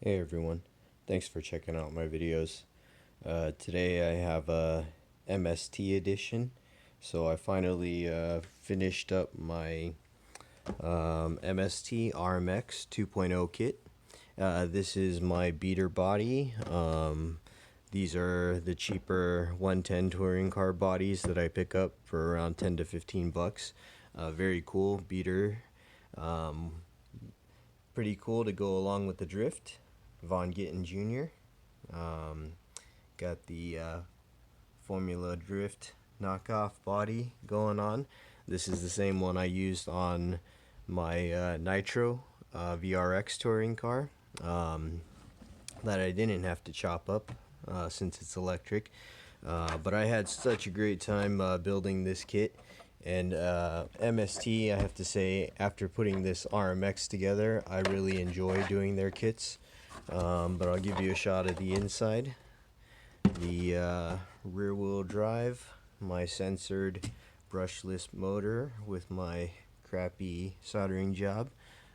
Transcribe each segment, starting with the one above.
Hey everyone, thanks for checking out my videos. Today I have a MST edition, so I finally finished up my MST RMX 2.0 kit. This is my beater body. These are the cheaper 110 touring car bodies that I pick up for around 10 to 15 bucks. Very cool beater. Um, Pretty cool to go along with the drift. Von Gittin Jr. Got the Formula Drift knockoff body going on. This is the same one I used on my Nitro VRX touring car that I didn't have to chop up since it's electric. But I had such a great time building this kit. And MST, I have to say, after putting this RMX together, I really enjoy doing their kits. But I'll give you a shot of the inside. The rear wheel drive, my censored brushless motor with my crappy soldering job,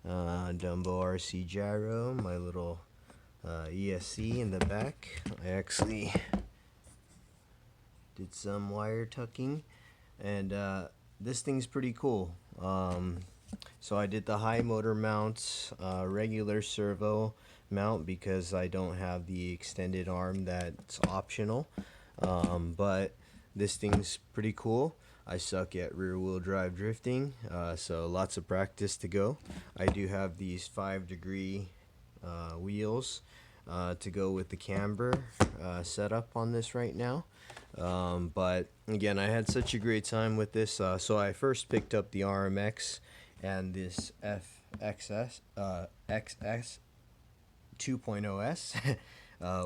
Dumbo RC gyro, my little ESC in the back. I actually did some wire tucking, and this thing's pretty cool. So I did the high motor mounts, regular servo mount because I don't have the extended arm that's optional. But this thing's pretty cool. I suck at rear wheel drive drifting, so lots of practice to go. I do have these 5-degree wheels to go with the camber setup on this right now. But again, I had such a great time with this. So I first picked up the RMX and this FXX XS 2.0S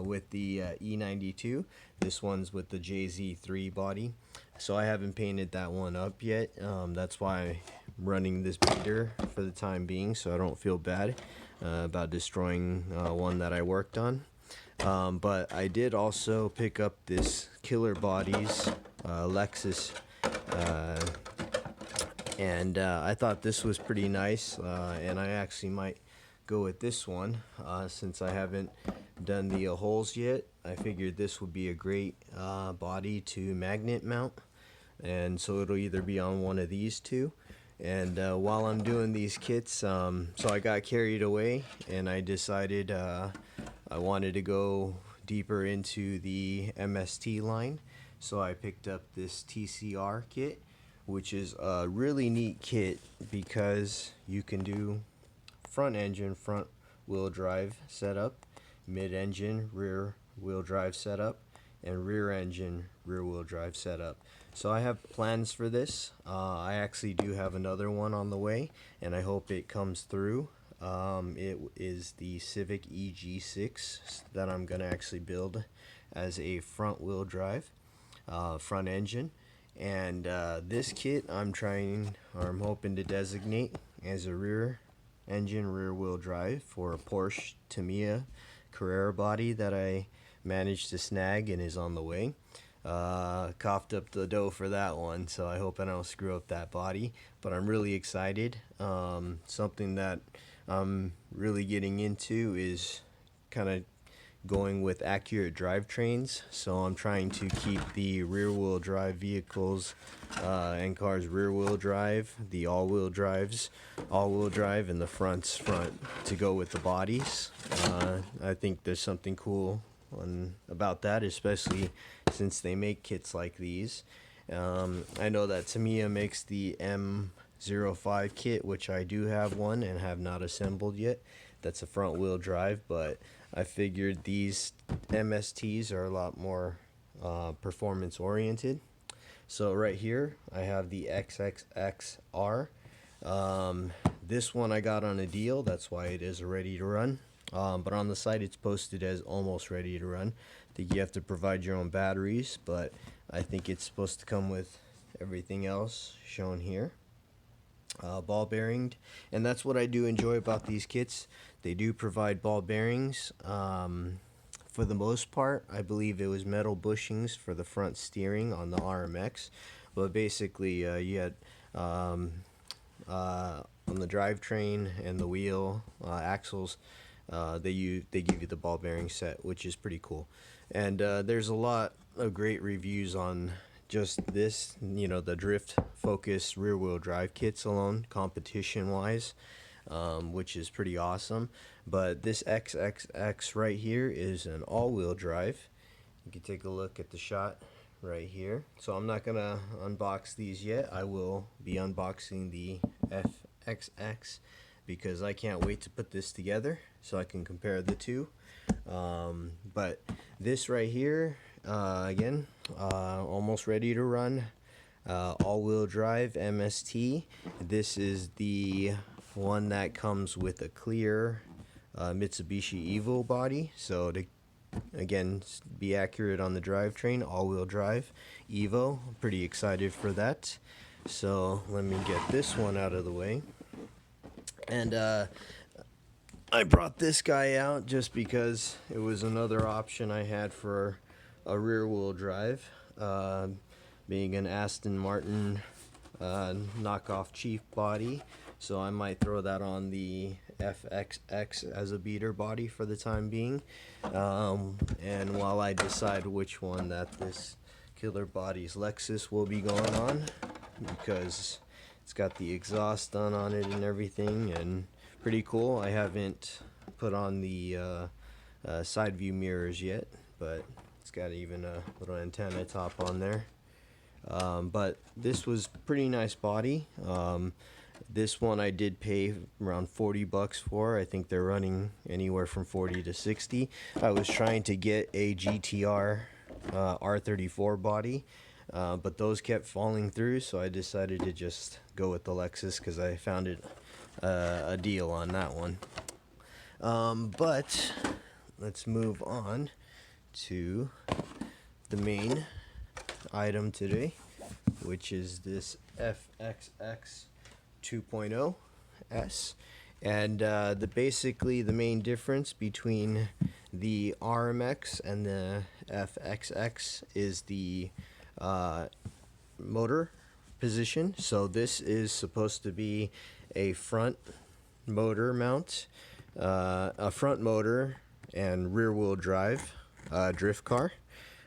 with the E92. This one's with the JZ3 body. So I haven't painted that one up yet. That's why I'm running this beater for the time being, so I don't feel bad about destroying one that I worked on. But I did also pick up this Killer Bodies Lexus, and I thought this was pretty nice, and I actually might go with this one since I haven't done the holes yet. I figured this would be a great body to magnet mount, and so it'll either be on one of these two. And while I'm doing these kits, so I got carried away and I decided I wanted to go deeper into the MST line, so I picked up this tcr kit, which is a really neat kit because you can do front engine front wheel drive setup, mid engine rear wheel drive setup, and rear engine rear wheel drive setup. So I have plans for this. I actually do have another one on the way, and I hope it comes through. It is the Civic EG6 that I'm gonna actually build as a front wheel drive, front engine. And this kit I'm hoping to designate as a rear engine rear wheel drive for a Porsche Tamiya Carrera body that I managed to snag and is on the way. Coughed up the dough for that one, so I hope I don't screw up that body, but I'm really excited. Something that I'm really getting into is kind of going with accurate drivetrains, so I'm trying to keep the rear wheel drive vehicles and cars rear wheel drive, the all wheel drive, and the fronts front to go with the bodies. I think there's something cool about that, especially since they make kits like these. I know that Tamiya makes the M05 kit, which I do have one and have not assembled yet. That's a front wheel drive, but I figured these MSTs are a lot more performance oriented. So right here I have the xxx-r. This one I got on a deal, that's why it is ready to run. But on the site it's posted as almost ready to run. I think you have to provide your own batteries, but I think it's supposed to come with everything else shown here. Ball bearing, and that's what I do enjoy about these kits. They do provide ball bearings. For the most part, I believe it was metal bushings for the front steering on the RMX, but basically you had on the drivetrain and the wheel axles they give you the ball bearing set, which is pretty cool. And there's a lot of great reviews on just this, the drift focused rear wheel drive kits alone, competition wise, which is pretty awesome. But this XXX right here is an all wheel drive. You can take a look at the shot right here. So I'm not gonna unbox these yet. I will be unboxing the FXX because I can't wait to put this together so I can compare the two. But this right here, again, almost ready to run, all-wheel drive MST. This is the one that comes with a clear Mitsubishi Evo body. So to again be accurate on the drivetrain, all-wheel drive Evo. I'm pretty excited for that. So let me get this one out of the way. And I brought this guy out just because it was another option I had for a rear wheel drive, being an Aston Martin knockoff Chief body. So I might throw that on the FXX as a beater body for the time being. And while I decide which one that this Killer Bodies Lexus will be going on, because it's got the exhaust done on it and everything, and pretty cool. I haven't put on the side view mirrors yet, but it's got even a little antenna top on there. But this was pretty nice body. This one I did pay around 40 bucks for. I think they're running anywhere from 40 to 60. I was trying to get a GTR R34 body, but those kept falling through, so I decided to just go with the Lexus because I found it a deal on that one. But let's move on to the main item today, which is this FXX 2.0 S. And basically the main difference between the RMX and the FXX is the motor position. So this is supposed to be a front motor mount, a front motor and rear wheel drive drift car.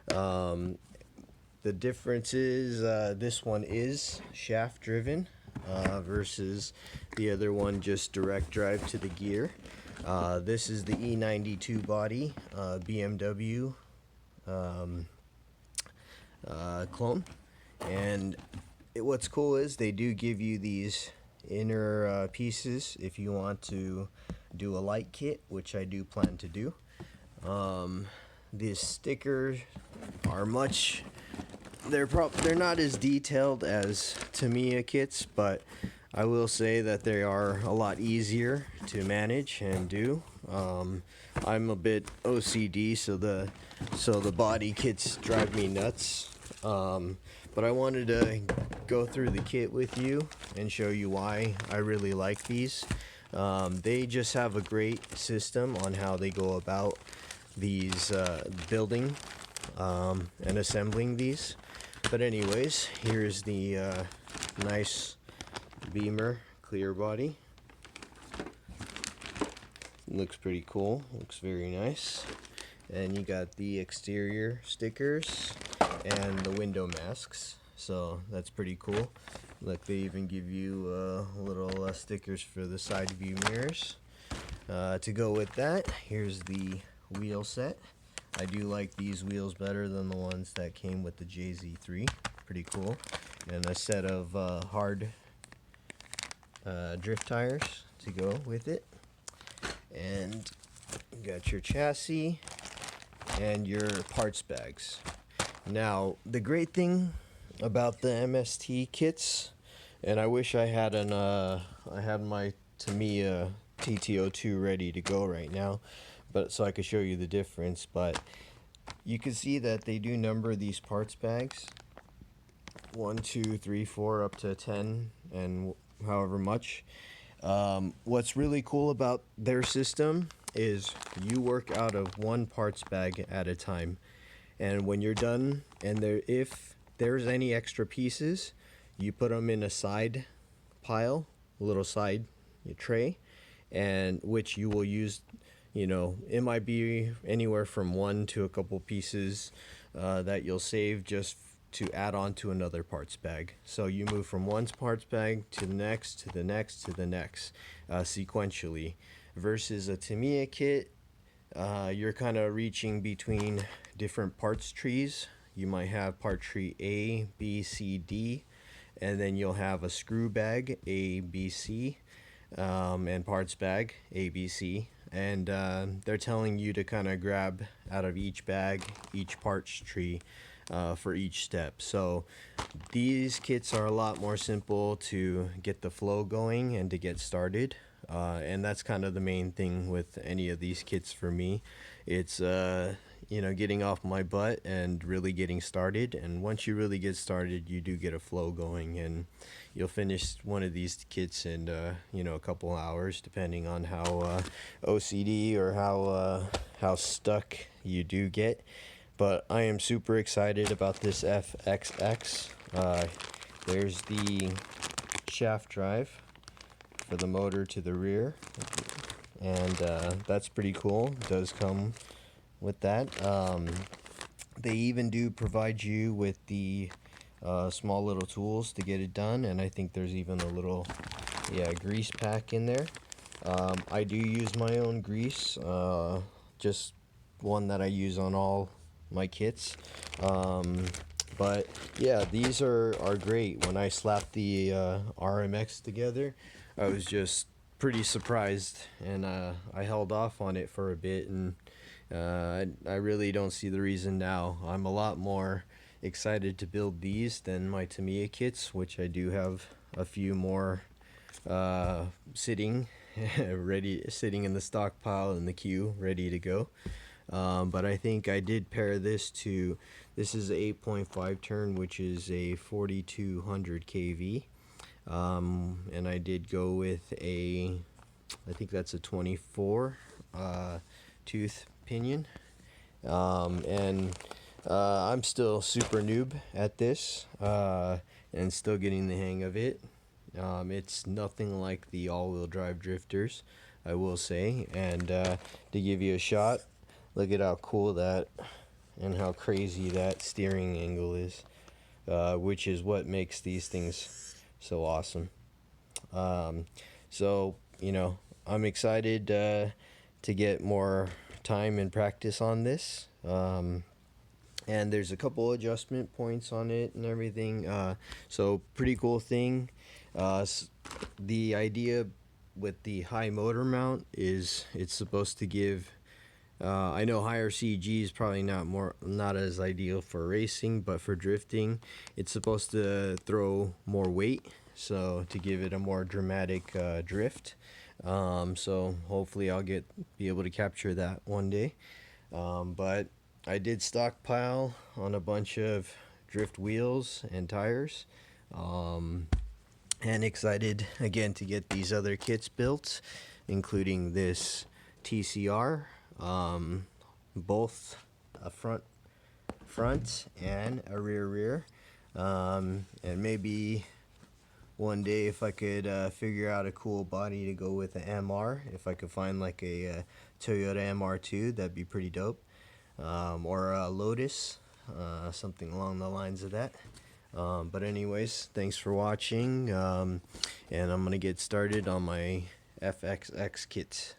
The difference is this one is shaft driven versus the other one just direct drive to the gear. This is the E92 body, BMW clone. And what's cool is they do give you these inner pieces if you want to do a light kit, which I do plan to do. These stickers are they're not as detailed as Tamiya kits, but I will say that they are a lot easier to manage and do. I'm a bit OCD, so the body kits drive me nuts. But I wanted to go through the kit with you and show you why I really like these. They just have a great system on how they go about these building and assembling these. But anyways, here's the nice Beamer clear body. Looks pretty cool, looks very nice. And you got the exterior stickers and the window masks, so that's pretty cool. Look, they even give you little stickers for the side view mirrors. To go with that, here's the wheel set. I do like these wheels better than the ones that came with the JZ3. Pretty cool. And a set of hard drift tires to go with it. And you got your chassis and your parts bags. Now, the great thing about the MST kits, and I wish I had I had my Tamiya TT02 ready to go right now, but so I could show you the difference. But you can see that they do number these parts bags 1, 2, 3, 4 up to 10 and however much. What's really cool about their system is you work out of one parts bag at a time, and when you're done, and if there's any extra pieces, you put them in a side pile, a little side tray, and which you will use you know, it might be anywhere from one to a couple pieces that you'll save just to add on to another parts bag. So you move from one parts bag to the next, to the next, to the next, sequentially. Versus a Tamiya kit, you're kind of reaching between different parts trees. You might have part tree A, B, C, D, and then you'll have a screw bag A, B, C, and parts bag A, B, C. And they're telling you to kind of grab out of each bag, each parts tree, for each step. So these kits are a lot more simple to get the flow going and to get started. And that's kind of the main thing with any of these kits for me. It's you know, getting off my butt and really getting started. And once you really get started, you do get a flow going, and you'll finish one of these kits in you know, a couple hours, depending on how OCD or how stuck you do get. But I am super excited about this FXX. There's the shaft drive for the motor to the rear, and that's pretty cool. It does come with that. They even do provide you with the small little tools to get it done, and I think there's even a little grease pack in there. I do use my own grease, just one that I use on all my kits. But yeah, these are great. When I slapped the RMX together, I was just pretty surprised, and I held off on it for a bit, and I really don't see the reason now. I'm a lot more excited to build these than my Tamiya kits, which I do have a few more sitting sitting in the stockpile in the queue, ready to go. But I think I did pair this to, this is a 8.5 turn, which is a 4200 kV. And I did go with I think that's a 24 tooth pinion. And I'm still super noob at this, and still getting the hang of it. It's nothing like the all-wheel drive drifters, I will say. And to give you a shot, look at how cool that and how crazy that steering angle is, which is what makes these things so awesome. So, you know, I'm excited to get more time and practice on this. And there's a couple adjustment points on it and everything. So pretty cool thing. The idea with the high motor mount is it's supposed to give, I know higher CG is probably not as ideal for racing, but for drifting, it's supposed to throw more weight, so to give it a more dramatic drift. So hopefully I'll be able to capture that one day. But I did stockpile on a bunch of drift wheels and tires, and excited again to get these other kits built, including this TCR, both a front and a rear, and maybe one day if I could figure out a cool body to go with an MR, if I could find like a Toyota MR2, that'd be pretty dope, or a Lotus, something along the lines of that. But anyways, thanks for watching, and I'm gonna get started on my FXX kit.